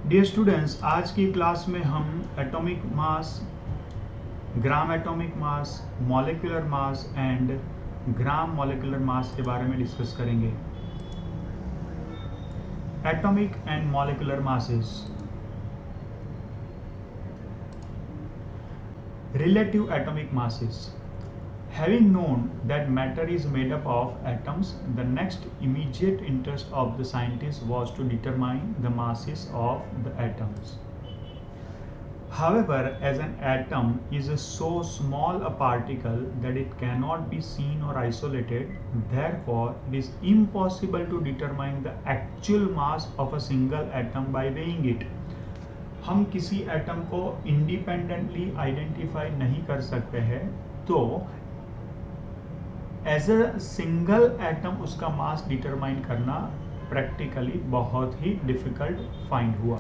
Dear students, आज की class में हम atomic mass, gram atomic mass, molecular mass and gram molecular mass के बारे में डिस्कस करेंगे। Atomic and molecular masses. Relative atomic masses. Having known that matter is made up of atoms, the next immediate interest of the scientists was to determine the masses of the atoms. However, as an atom is so small a particle that it cannot be seen or isolated, therefore it is impossible to determine the actual mass of a single atom by weighing it. हम किसी atom को independently identify नहीं कर सकते हैं, तो as a single atom उसका मास determine करना प्रैक्टिकली बहुत ही डिफिकल्ट फाइंड हुआ।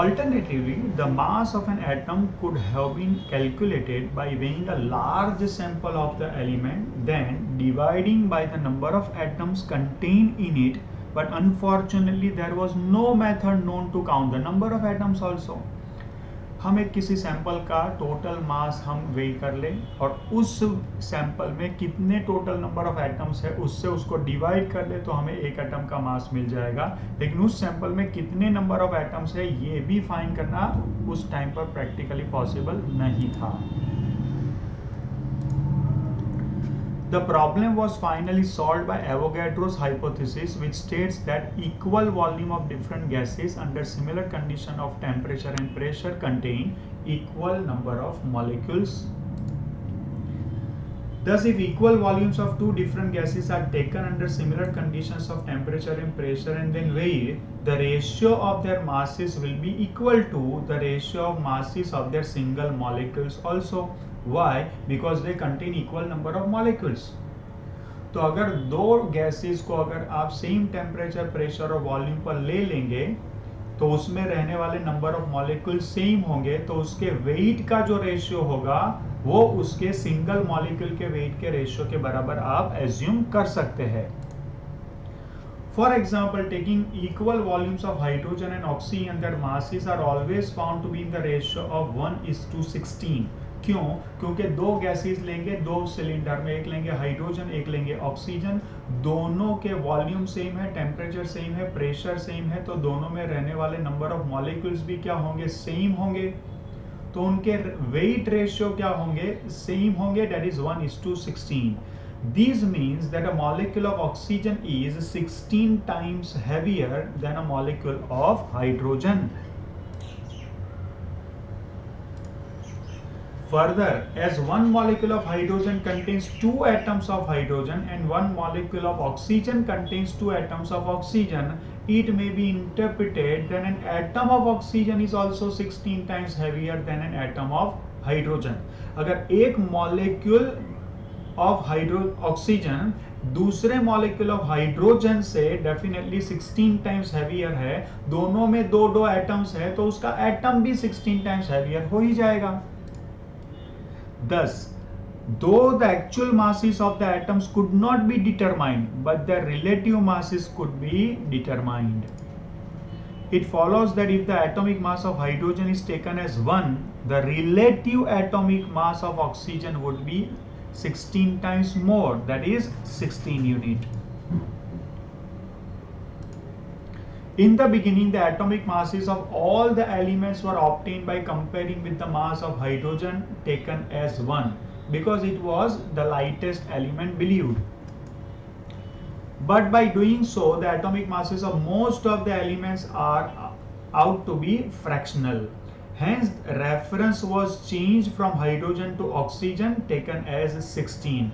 Alternatively, the mass of an atom could have been calculated by weighing a large sample of the element, then dividing by the number of atoms contained in it, but unfortunately there was no method known to count the number of atoms also. हम एक किसी sample का total mass हम वेई कर लें और उस सैंपल में कितने टोटल नंबर ऑफ एटम्स है उससे उसको डिवाइड कर ले तो हमें एक एटम का मास मिल जाएगा, लेकिन उस सैंपल में कितने नंबर ऑफ एटम्स है ये भी फाइंड करना उस टाइम पर प्रैक्टिकली पॉसिबल नहीं था। The problem was finally solved by Avogadro's hypothesis, which states that equal volume of different gases under similar condition of temperature and pressure contain equal number of molecules. Thus, if equal volumes of two different gases are taken under similar conditions of temperature and pressure and then weighed, the ratio of their masses will be equal to the ratio of masses of their single molecules also. Why? Because they contain equal number of molecules. तो अगर दो gases को अगर आप same temperature, pressure और volume पर ले लेंगे तो उसमें रहने वाले नंबर ऑफ मॉलिक्यूल सेम होंगे, तो उसके वेट का जो रेशियो होगा वो उसके सिंगल मॉलिक्यूल के वेट के रेशियो के बराबर आप एज्यूम कर सकते हैं। For example, taking equal volumes of hydrogen and oxygen, their masses are always found to be in the ratio of 1:16. क्यों? क्योंकि दो गैसेस लेंगे, दो सिलेंडर में, एक लेंगे हाइड्रोजन, एक लेंगे ऑक्सीजन, दोनों के वॉल्यूम सेम है, टेम्परेचर सेम है, प्रेशर सेम है, तो दोनों में रहने वाले नंबर ऑफ मॉलिक्यूल्स भी क्या होंगे? सेम होंगे, तो उनके वेट रेशियो क्या होंगे? सेम होंगे, that is 1:16. This means that a molecule of oxygen is 16 times heavier than a molecule of hydrogen. Further, as one molecule of hydrogen contains two atoms of hydrogen and one molecule of oxygen contains two atoms of oxygen, it may be interpreted that an atom of oxygen is also 16 times heavier than an atom of hydrogen. अगर एक molecule of oxygen दूसरे molecule of hydrogen से definitely 16 times heavier है, दोनों में दो atoms है, तो उसका एटम भी 16 टाइम्स हैवियर हो ही जाएगा। Thus, though the actual masses of the atoms could not be determined, but their relative masses could be determined. It follows that if the atomic mass of hydrogen is taken as 1, the relative atomic mass of oxygen would be 16 times more, that is 16 unit. In the beginning, the atomic masses of all the elements were obtained by comparing with the mass of hydrogen taken as 1, because it was the lightest element believed. But by doing so, the atomic masses of most of the elements are out to be fractional. Hence, reference was changed from hydrogen to oxygen taken as 16.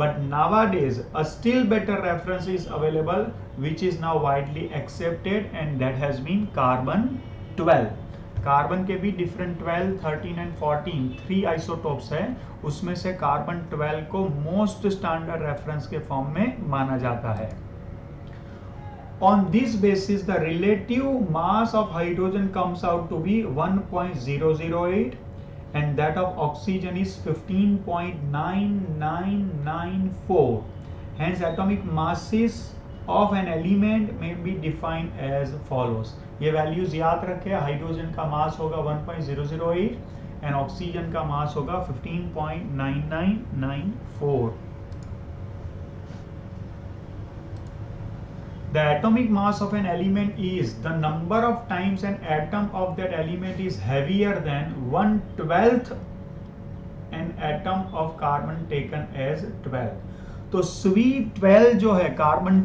But nowadays, a still better reference is available, which is now widely accepted, and that has been carbon 12. Carbon के भी different 12, 13 and 14 3 isotopes है, उसमें से carbon 12 को most standard reference के form में माना जाता है। On this basis, the relative mass of hydrogen comes out to be 1.008 and that of oxygen is 15.9994. Hence, atomic masses of an element may be defined as follows. ये values याद रखें, hydrogen का मास होगा 1.008 and oxygen का मास होगा 15.9994. The atomic mass of an element is the number of times an atom of that element is heavier than 1/12 an atom of carbon taken as 12. तो C12 जो है कार्बन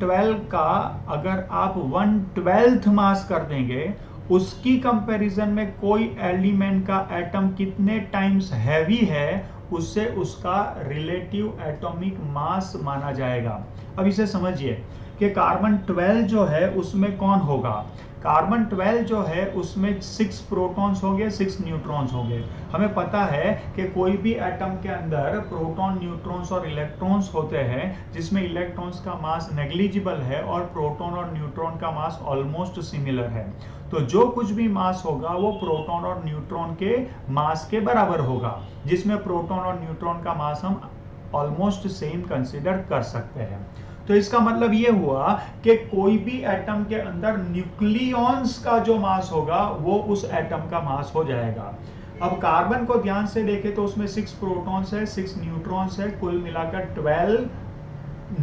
12 का अगर आप 1/12 मास कर देंगे, उसकी कंपैरिजन में कोई एलिमेंट का एटम कितने टाइम्स हैवी है उससे उसका रिलेटिव एटॉमिक मास माना जाएगा. अब इसे समझिए कि कार्बन 12 जो है उसमें कौन होगा. कार्बन 12 जो है उसमें 6 प्रोटॉन्स होंगे, 6 न्यूट्रॉन्स होंगे. हमें पता है कि कोई भी एटम के अंदर प्रोटॉन, न्यूट्रॉन्स और इलेक्ट्रॉन्स होते हैं, जिसमें इलेक्ट्रॉन्स का मास नेग्लिजिबल है और प्रोटॉन और न्यूट्रॉन का मास ऑलमोस्ट सिमिलर है. तो जो कुछ भी मास होगा वो प्रोटॉन और न्यूट्रॉन के मास के बराबर होगा, जिसमें प्रोटॉन और न्यूट्रॉन का मास हम ऑलमोस्ट सेम कंसीडर कर सकते हैं. तो इसका मतलब ये हुआ कि कोई भी एटम के अंदर न्यूक्लियॉन्स का जो मास होगा वो उस एटम का मास हो जाएगा. अब कार्बन को ध्यान से देखें तो उसमें 6 प्रोटॉन्स है, 6 न्यूट्रॉन्स है, कुल मिलाकर 12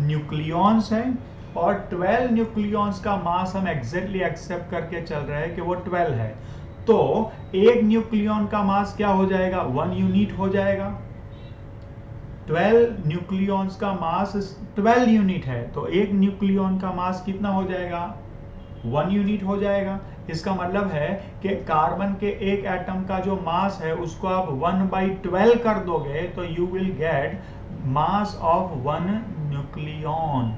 न्यूक्लियॉन्स है. और 12 न्यूक्लियॉन्स का मास हम एग्जैक्टली एक्सेप्ट करके चल रहे हैं कि वो 12 है. तो एक न्यूक्लियॉन का मास क्या हो जाएगा, 1 यूनिट हो जाएगा. 12 न्यूक्लियॉन्स का मास 12 यूनिट है, तो एक न्यूक्लियॉन का मास कितना हो जाएगा, 1 यूनिट हो जाएगा. इसका मतलब है कि कार्बन के एक एटम का जो मास है उसको आप 1/12 कर दोगे तो you will get mass of 1 nucleon.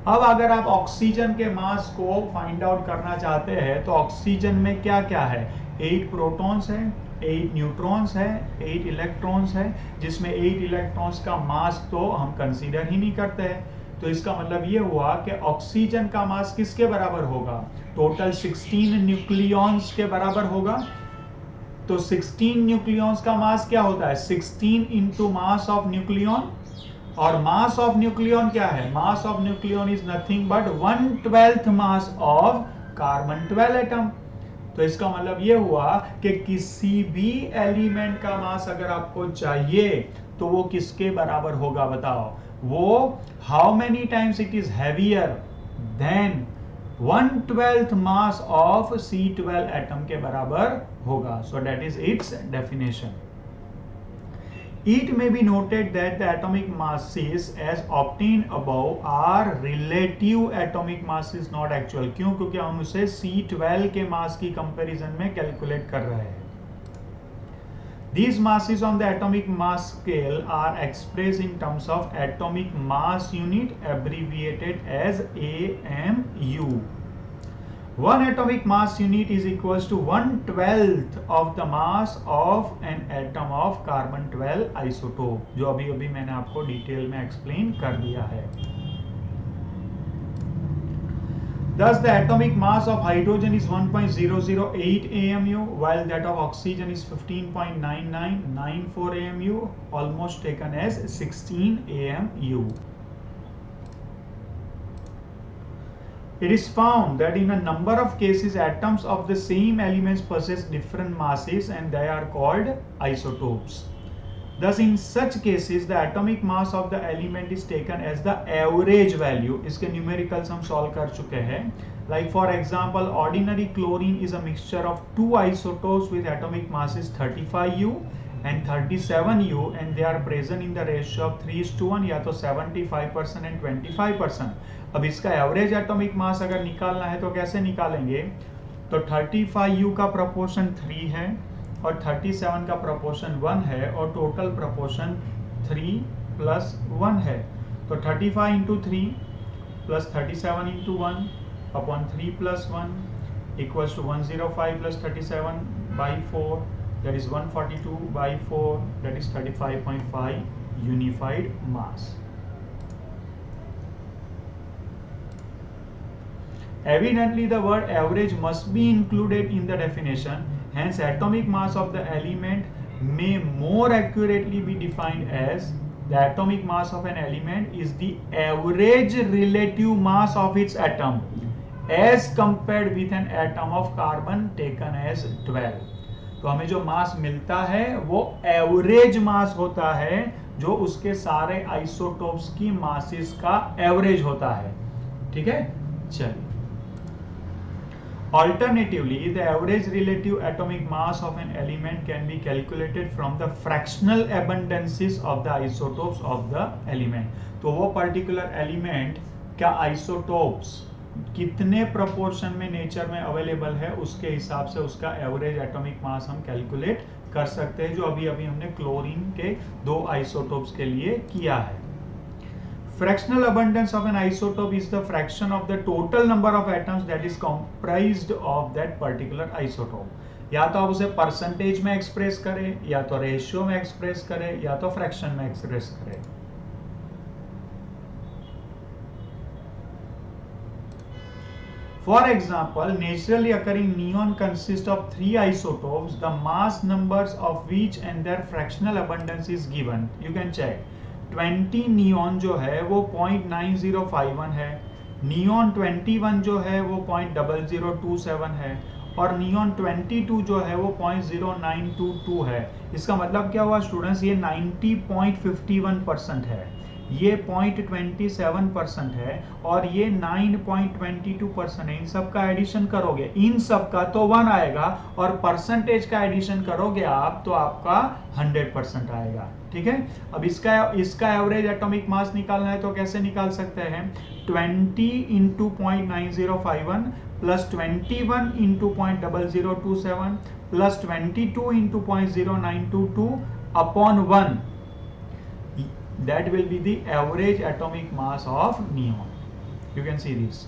अब अगर आप ऑक्सीजन के मास को फाइंड आउट करना चाहते हैं तो ऑक्सीजन में क्या क्या है, 8 प्रोटॉन्स है, 8 न्यूट्रॉन्स है, 8 इलेक्ट्रॉन्स है, जिसमें 8 इलेक्ट्रॉन्स का मास तो हम कंसीडर ही नहीं करते हैं. तो इसका मतलब ये हुआ कि ऑक्सीजन का मास किसके बराबर होगा, टोटल 16 न्यूक्लियॉन्स के बराबर होगा. तो 16 न्यूक्लियॉन्स का मास क्या होता है, 16 इंटू मास ऑफ न्यूक्लियॉन. और मास ऑफ न्यूक्लियॉन क्या है, mass of nucleon is nothing but 1/12 mass of carbon 12 atom. तो इसका मतलब ये हुआ कि किसी भी एलिमेंट का मास अगर आपको चाहिए तो वो किसके बराबर होगा बताओ, वो how many times it is heavier than 1/12 mass of C12 atom के बराबर होगा. So that is it's definition. It may be noted that the atomic masses as obtained above are relative atomic masses, not actual. क्यों, क्योंकि हम उसे C12 के मास की comparison में कैलकुलेट कर रहे हैं. These masses on the atomic mass scale are expressed in terms of atomic mass unit, abbreviated as AMU. One atomic mass unit is equals to 1/12 of the mass of an atom of carbon 12 isotope, जो अभी मैंने आपको detail में explain कर दिया है. Thus the atomic mass of hydrogen is 1.008 AMU, while that of oxygen is 15.9994 AMU, almost taken as 16 AMU. It is found that in a number of cases atoms of the same elements possess different masses and they are called isotopes. Thus in such cases the atomic mass of the element is taken as the average value. इसके numericals हम solve कर चुके हैं. Like for example, ordinary chlorine is a mixture of two isotopes with atomic masses 35U and 37U and they are present in the ratio of 3:1, या तो 75% and 25%. अब इसका average atomic mass अगर निकालना है तो कैसे निकालेंगे, तो 35U का प्रोपोर्शन 3 है और 37 का प्रोपोर्शन 1 है और टोटल प्रोपोर्शन 3+1 है. तो 35 into 3 plus 37 into 1 upon 3+1 equals to 105 plus 37/4, that is 142/4, that is 35.5 unified mass. Evidently the word average must be included in the definition, hence atomic mass of the element may more accurately be defined as The atomic mass of an element is the average relative mass of its atom as compared with an atom of carbon taken as 12. तो हमें जो मास मिलता है वो average mass होता है जो उसके सारे आइसोटोप्स की मासेस का एवरेज होता है. ठीक है, चलिए. Alternatively, the average relative atomic mass of an element can be calculated from the fractional abundances of the isotopes of the element. तो वो particular element का isotopes कितने proportion में nature में available है उसके हिसाब से उसका average atomic mass हम calculate कर सकते हैं, जो अभी हमने क्लोरीन के 2 isotopes के लिए किया है. Fractional abundance of an isotope is the fraction of the total number of atoms that is comprised of that particular isotope. या तो आप उसे परसेंटेज में एक्सप्रेस करें, या तो रेशियो में एक्सप्रेस करें, या तो फ्रैक्शन में एक्सप्रेस करें. For example, naturally occurring neon consists of 3 isotopes, the mass numbers of which and their fractional abundance is given. You can check. 20 neon जो है वो 0.9051 है, नियॉन 21 जो है वो 0.0027 है, और नियॉन 22 जो है वो 0.0922 है. इसका मतलब क्या हुआ स्टूडेंट्स, ये 90.51% है, ये 0.27% है, और ये 9.22% है. इन सब का एडिशन करोगे, इन सब का तो 1 आएगा, और परसेंटेज का एडिशन करोगे आप तो आपका 100% आएगा. ठीक है, अब इसका एवरेज एटॉमिक मास निकालना है तो कैसे निकाल सकते हैं, 20 into 0.9051 plus 21 into 0.0027 plus 22 into 0.0922 upon 1. That will be the average atomic mass of neon. You can see this.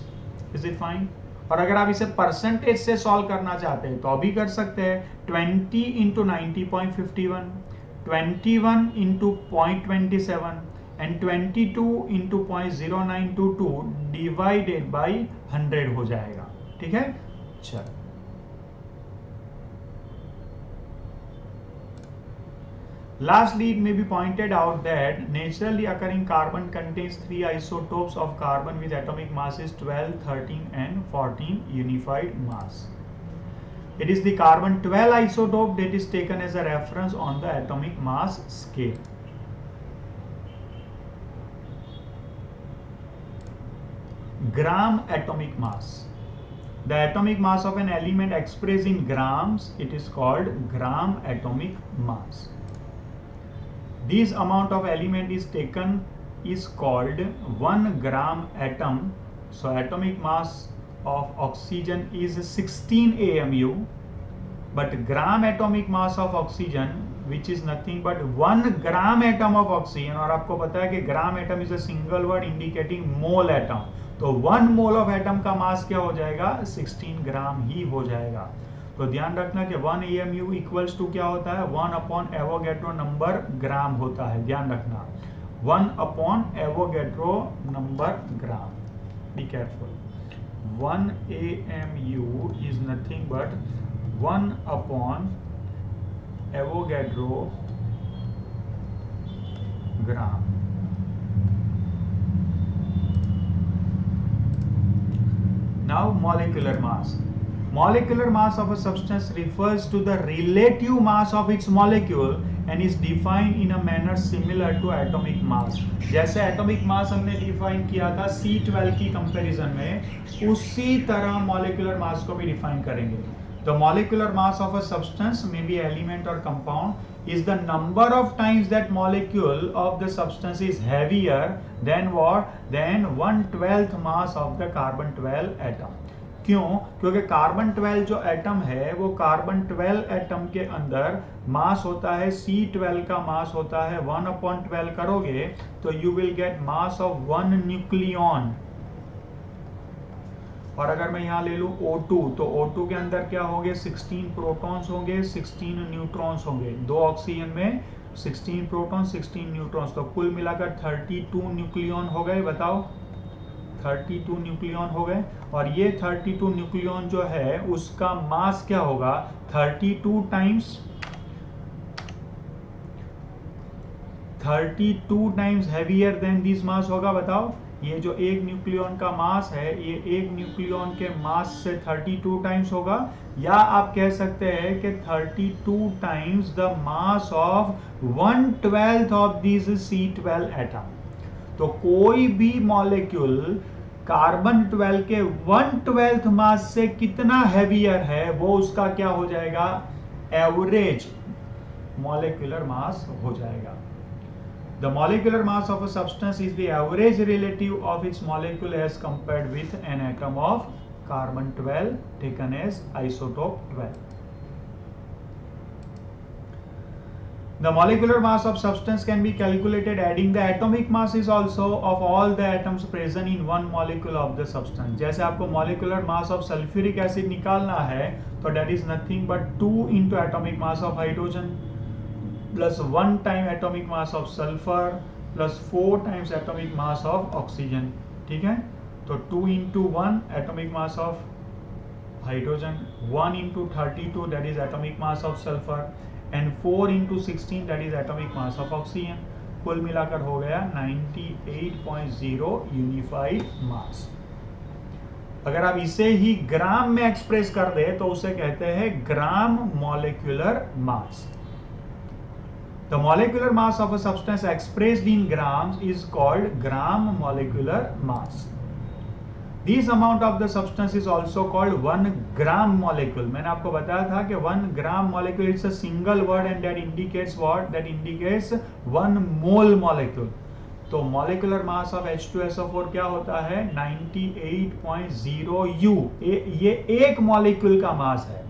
Is it fine? और अगर आप इसे परसेंटेज से सॉल्व करना चाहते हैं तो अभी कर सकते हैं. 20 into 90.51, 21 into 0.27 and 22 into 0.0922 divided by 100 हो जाएगा. ठीक है, चल. Lastly, it may be pointed out that naturally occurring carbon contains 3 isotopes of carbon with atomic masses 12, 13 and 14 unified mass. It is the carbon 12 isotope that is taken as a reference on the atomic mass scale. Gram atomic mass. The atomic mass of an element expressed in grams, it is called gram atomic mass. This amount of element is taken is called 1 gram atom. So atomic mass of oxygen is 16 AMU, but gram atomic mass of oxygen which is nothing but 1 gram atom of oxygen. और आपको पता है कि gram atom is a single word indicating mole atom. तो 1 mole of atom का मास क्या हो जाएगा, 16 ग्राम ही हो जाएगा. तो ध्यान रखना कि 1 AMU इक्वल्स टू क्या होता है, 1 अपॉन एवोगैड्रो नंबर ग्राम होता है. ध्यान रखना, 1 upon Avogadro number gram. Be careful. 1 AMU is nothing but 1 upon Avogadro gram. Now molecular mass. Molecular mass of a substance refers to the relative mass of its molecule and is defined in a manner similar to atomic mass. जैसे atomic mass हमने define किया था C12 की comparison में, उसी तरह molecular mass को भी define करेंगे. The molecular mass of a substance, may be element or compound, is the number of times that molecule of the substance is heavier than what? Than 1/12 mass of the carbon 12 atom. क्यों? क्योंकि carbon 12 जो atom है वो carbon 12 atom के अंदर मास होता है, C12 का मास होता है 1/12 करोगे तो you will get mass of 1 nucleon. और अगर मैं यहाँ ले लूँ O2 तो O2 के अंदर क्या होंगे, 16 प्रोटॉन्स होंगे, 16 न्यूट्रॉन्स होंगे. 2 ऑक्सीजन में 16 प्रोटॉन 16 न्यूट्रॉन्स, तो कुल मिलाकर 32 न्यूक्लियन हो गए. बताओ, 32 न्यूक्लियन हो गए. और ये 32 न्यूक्लियन जो है उसका मास क्या होगा, 32 times 32 times heavier than this mass होगा? बताओ, ये जो एक न्यूक्लियन का मास है, ये एक न्यूक्लियन के मास से 32 टाइम्स होगा, या आप कह सकते हैं कि 32 times the mass of 1/12 of this C12 atom. तो कोई भी मॉलिक्यूल कार्बन 12 के 1/12 मास से कितना हैवियर है, वो उसका क्या हो जाएगा? एवरेज मॉलिक्यूलर मास हो जाएगा। The molecular mass of a substance is the average relative of its molecule as compared with an atom of carbon 12 taken as isotope 12. The molecular mass of substance can be calculated adding the atomic masses also of all the atoms present in one molecule of the substance. जैसे आपको molecular mass of sulfuric acid निकालना है, तो that is nothing but 2 into atomic mass of hydrogen plus 1 time atomic mass of sulfur plus 4 times atomic mass of oxygen। ठीक है, तो 2 into 1 atomic mass of hydrogen, 1 into 32 that is atomic mass of sulfur and 4 into 16 that is atomic mass of oxygen। कुल मिलाकर हो गया 98.0 unified मास। अगर आप इसे ही ग्राम में एक्सप्रेस कर दे तो उसे कहते हैं gram molecular mass. The molecular mass of a substance expressed in grams is called gram molecular mass. This amount of the substance is also called 1 gram molecule. मैंने आपको बताया था कि 1 gram molecule is a single word and that indicates what? That indicates 1 mole molecule. तो molecular mass of H2SO4 क्या होता है? 98.0 U। ये एक मॉलिक्यूल का मास है।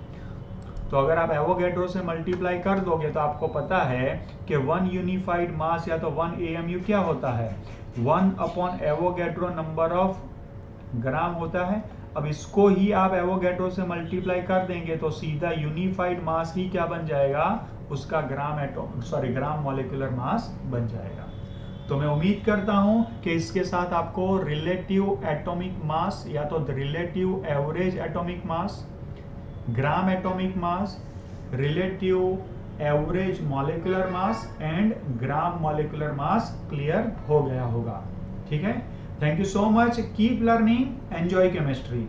तो अगर आप एवोगैड्रो से मल्टीप्लाई कर दोगे तो आपको पता है कि 1 यूनिफाइड मास या तो 1 AMU क्या होता है? 1 upon Avogadro number of gram होता है। अब इसको ही आप एवोगैड्रो से मल्टीप्लाई कर देंगे तो सीधा यूनिफाइड मास ही क्या बन जाएगा? उसका ग्राम मॉलिक्यूलर मास बन जाएगा। तो मैं उम्मीद करता हूं कि इसके साथ आपको रिलेटिव एटॉमिक मास या तो relative average atomic mass, gram atomic mass, relative average molecular mass and gram molecular mass clear हो गया होगा। ठीक है, thank you so much, keep learning, enjoy chemistry.